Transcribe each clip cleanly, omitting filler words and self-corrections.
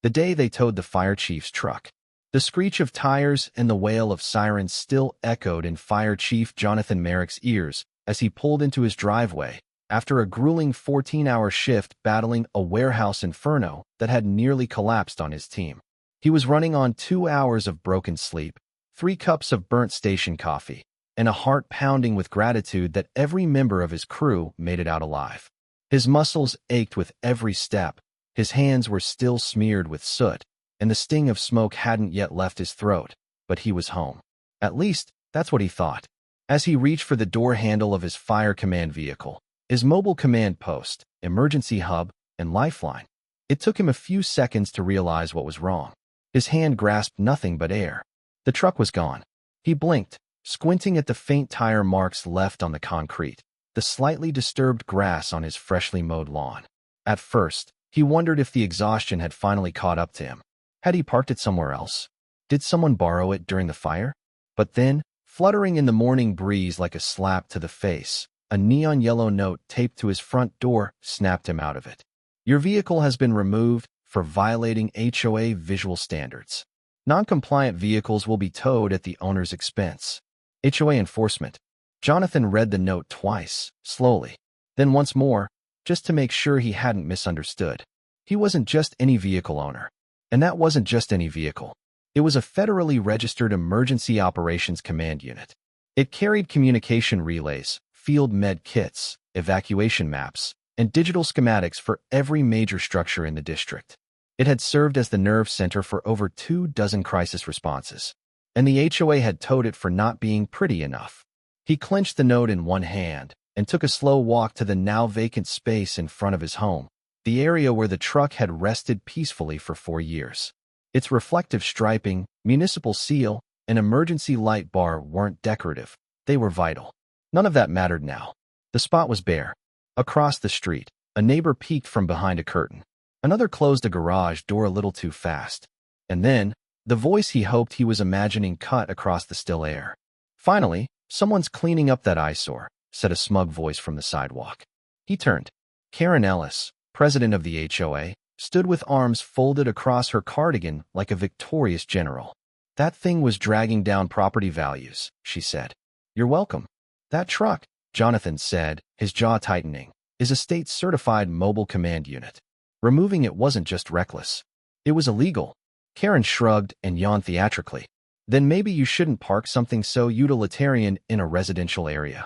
the day they towed the fire chief's truck. The screech of tires and the wail of sirens still echoed in Fire Chief Jonathan Merrick's ears as he pulled into his driveway after a grueling 14-hour shift battling a warehouse inferno that had nearly collapsed on his team. He was running on 2 hours of broken sleep, 3 cups of burnt station coffee, and a heart pounding with gratitude that every member of his crew made it out alive. His muscles ached with every step, his hands were still smeared with soot, and the sting of smoke hadn't yet left his throat, but he was home. At least, that's what he thought. As he reached for the door handle of his fire command vehicle, his mobile command post, emergency hub, and lifeline, it took him a few seconds to realize what was wrong. His hand grasped nothing but air. The truck was gone. He blinked, squinting at the faint tire marks left on the concrete, the slightly disturbed grass on his freshly mowed lawn. At first, he wondered if the exhaustion had finally caught up to him. Had he parked it somewhere else? Did someone borrow it during the fire? But then, fluttering in the morning breeze like a slap to the face, a neon yellow note taped to his front door snapped him out of it. Your vehicle has been removed for violating HOA visual standards. Non-compliant vehicles will be towed at the owner's expense. HOA enforcement. Jonathan read the note twice, slowly, then once more, just to make sure he hadn't misunderstood. He wasn't just any vehicle owner. And that wasn't just any vehicle. It was a federally registered Emergency Operations Command Unit. It carried communication relays, field med kits, evacuation maps, and digital schematics for every major structure in the district. It had served as the nerve center for over 24 crisis responses, and the HOA had towed it for not being pretty enough. He clenched the note in one hand and took a slow walk to the now vacant space in front of his home, the area where the truck had rested peacefully for 4 years. Its reflective striping, municipal seal, and emergency light bar weren't decorative. They were vital. None of that mattered now. The spot was bare. Across the street, a neighbor peeked from behind a curtain. Another closed a garage door a little too fast. And then, the voice he hoped he was imagining cut across the still air. Finally, someone's cleaning up that eyesore, said a smug voice from the sidewalk. He turned. Karen Ellis, president of the HOA, stood with arms folded across her cardigan like a victorious general. That thing was dragging down property values, she said. You're welcome. That truck, Jonathan said, his jaw tightening, is a state-certified mobile command unit. Removing it wasn't just reckless. It was illegal. Karen shrugged and yawned theatrically. Then maybe you shouldn't park something so utilitarian in a residential area.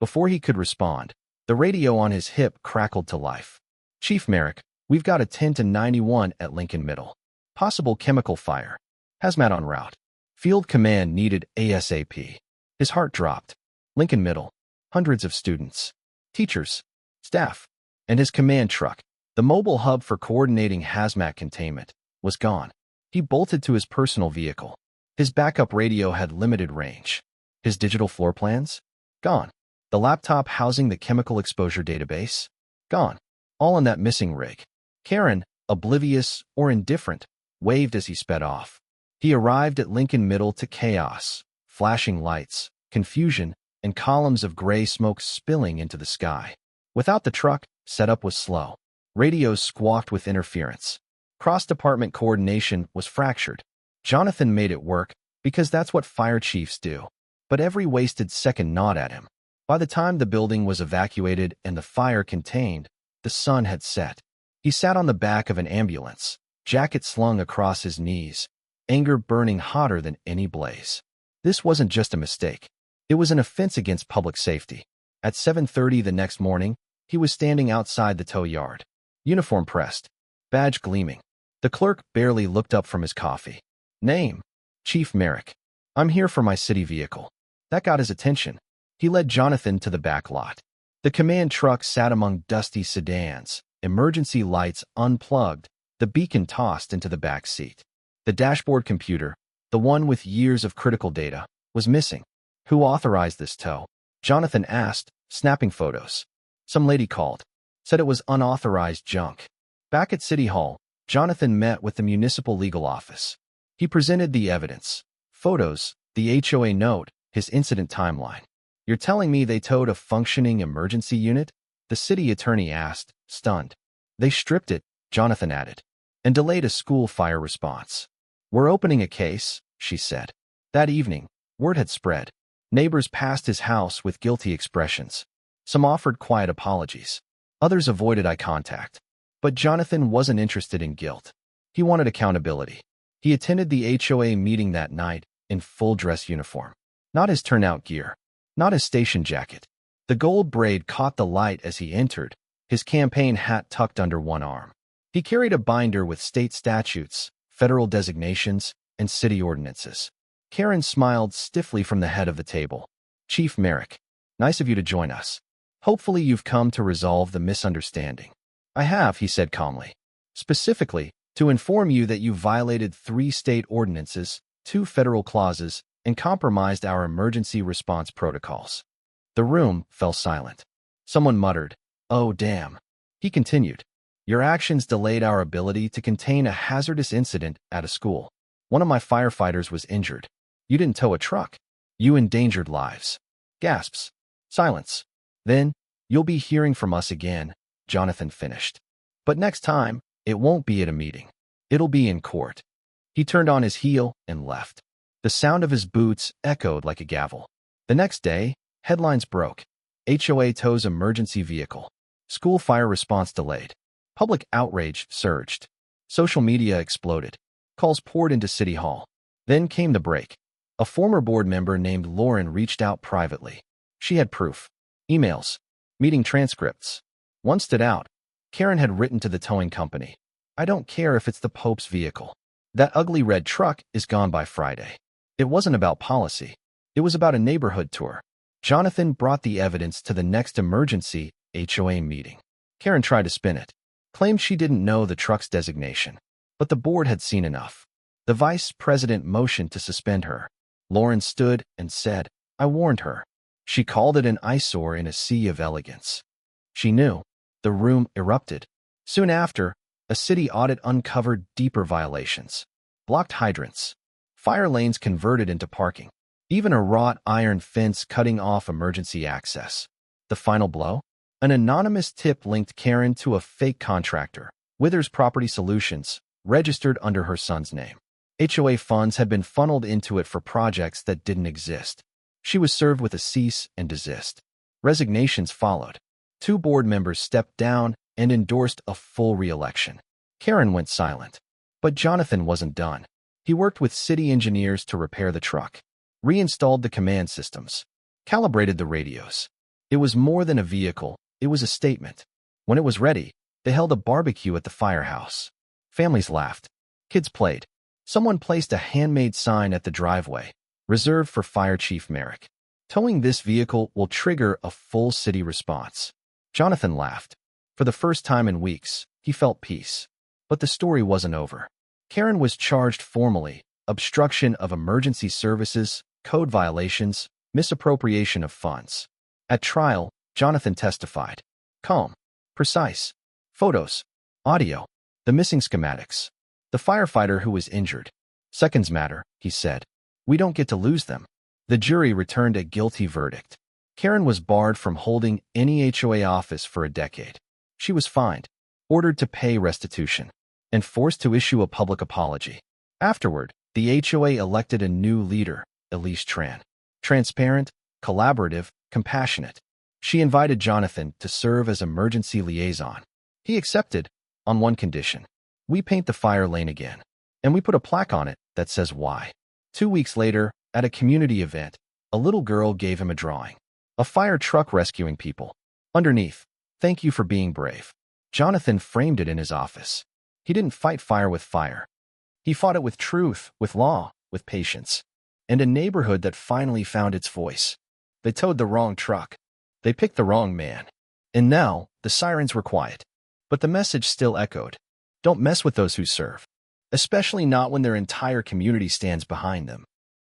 Before he could respond, the radio on his hip crackled to life. Chief Merrick, we've got a 10 to 91 at Lincoln Middle. Possible chemical fire. Hazmat en route. Field command needed ASAP. His heart dropped. Lincoln Middle. Hundreds of students, teachers, staff, and his command truck, the mobile hub for coordinating hazmat containment, was gone. He bolted to his personal vehicle. His backup radio had limited range. His digital floor plans? Gone. The laptop housing the chemical exposure database? Gone. All in that missing rig. Karen, oblivious or indifferent, waved as he sped off. He arrived at Lincoln Middle to chaos, flashing lights, confusion, and columns of gray smoke spilling into the sky. Without the truck, setup was slow. Radios squawked with interference. Cross-department coordination was fractured. Jonathan made it work, because that's what fire chiefs do. But every wasted second gnawed at him. By the time the building was evacuated and the fire contained, the sun had set. He sat on the back of an ambulance, jacket slung across his knees, anger burning hotter than any blaze. This wasn't just a mistake. It was an offense against public safety. At 7:30 the next morning, he was standing outside the tow yard. Uniform pressed. Badge gleaming. The clerk barely looked up from his coffee. Name? Chief Merrick. I'm here for my city vehicle. That got his attention. He led Jonathan to the back lot. The command truck sat among dusty sedans, emergency lights unplugged, the beacon tossed into the back seat. The dashboard computer, the one with years of critical data, was missing. Who authorized this tow? Jonathan asked, snapping photos. Some lady called. Said it was unauthorized junk. Back at City Hall, Jonathan met with the municipal legal office. He presented the evidence. Photos, the HOA note, his incident timeline. You're telling me they towed a functioning emergency unit? The city attorney asked, stunned. They stripped it, Jonathan added. and delayed a school fire response. "We're opening a case," she said. That evening, word had spread. Neighbors passed his house with guilty expressions. Some offered quiet apologies. Others avoided eye contact. But Jonathan wasn't interested in guilt. He wanted accountability. He attended the HOA meeting that night in full dress uniform. Not his turnout gear. Not his station jacket. The gold braid caught the light as he entered, his campaign hat tucked under one arm. He carried a binder with state statutes, federal designations, and city ordinances. Karen smiled stiffly from the head of the table. "Chief Merrick, nice of you to join us. Hopefully you've come to resolve the misunderstanding." "I have," he said calmly. "Specifically, to inform you that you violated 3 state ordinances, 2 federal clauses, and compromised our emergency response protocols." The room fell silent. Someone muttered, "Oh, damn." He continued, "Your actions delayed our ability to contain a hazardous incident at a school. One of my firefighters was injured. You didn't tow a truck. You endangered lives." Gasps. Silence. "Then, you'll be hearing from us again," Jonathan finished. "But next time, it won't be at a meeting. It'll be in court." He turned on his heel and left. The sound of his boots echoed like a gavel. The next day, headlines broke. HOA tows emergency vehicle. School fire response delayed. Public outrage surged. Social media exploded. Calls poured into City Hall. Then came the break. A former board member named Lauren reached out privately. She had proof. Emails. Meeting transcripts. One stood out. Karen had written to the towing company, "I don't care if it's the Pope's vehicle. That ugly red truck is gone by Friday." It wasn't about policy. It was about a neighborhood tour. Jonathan brought the evidence to the next emergency HOA meeting. Karen tried to spin it. Claimed she didn't know the truck's designation. But the board had seen enough. The vice president motioned to suspend her. Lauren stood and said, "I warned her." She called it an eyesore in a sea of elegance. She knew. The room erupted. Soon after, a city audit uncovered deeper violations. Blocked hydrants. Fire lanes converted into parking. Even a wrought iron fence cutting off emergency access. The final blow? An anonymous tip linked Karen to a fake contractor, Withers Property Solutions, registered under her son's name. HOA funds had been funneled into it for projects that didn't exist. She was served with a cease and desist. Resignations followed. 2 board members stepped down and endorsed a full re-election. Karen went silent. But Jonathan wasn't done. He worked with city engineers to repair the truck, reinstalled the command systems, calibrated the radios. It was more than a vehicle, it was a statement. When it was ready, they held a barbecue at the firehouse. Families laughed. Kids played. Someone placed a handmade sign at the driveway, reserved for Fire Chief Merrick. "Towing this vehicle will trigger a full city response." Jonathan laughed. For the first time in weeks, he felt peace. But the story wasn't over. Karen was charged formally: obstruction of emergency services, code violations, misappropriation of funds. At trial, Jonathan testified. Calm. Precise. Photos. Audio. The missing schematics. The firefighter who was injured. "Seconds matter," he said. "We don't get to lose them." The jury returned a guilty verdict. Karen was barred from holding any HOA office for a decade. She was fined, ordered to pay restitution, and forced to issue a public apology. Afterward, the HOA elected a new leader, Elise Tran. Transparent, collaborative, compassionate. She invited Jonathan to serve as emergency liaison. He accepted, on one condition. "We paint the fire lane again. And we put a plaque on it that says why." 2 weeks later, at a community event, a little girl gave him a drawing. A fire truck rescuing people. Underneath, "Thank you for being brave." Jonathan framed it in his office. He didn't fight fire with fire. He fought it with truth, with law, with patience. And a neighborhood that finally found its voice. They towed the wrong truck. They picked the wrong man. And now, the sirens were quiet. But the message still echoed. Don't mess with those who serve. Especially not when their entire community stands behind them.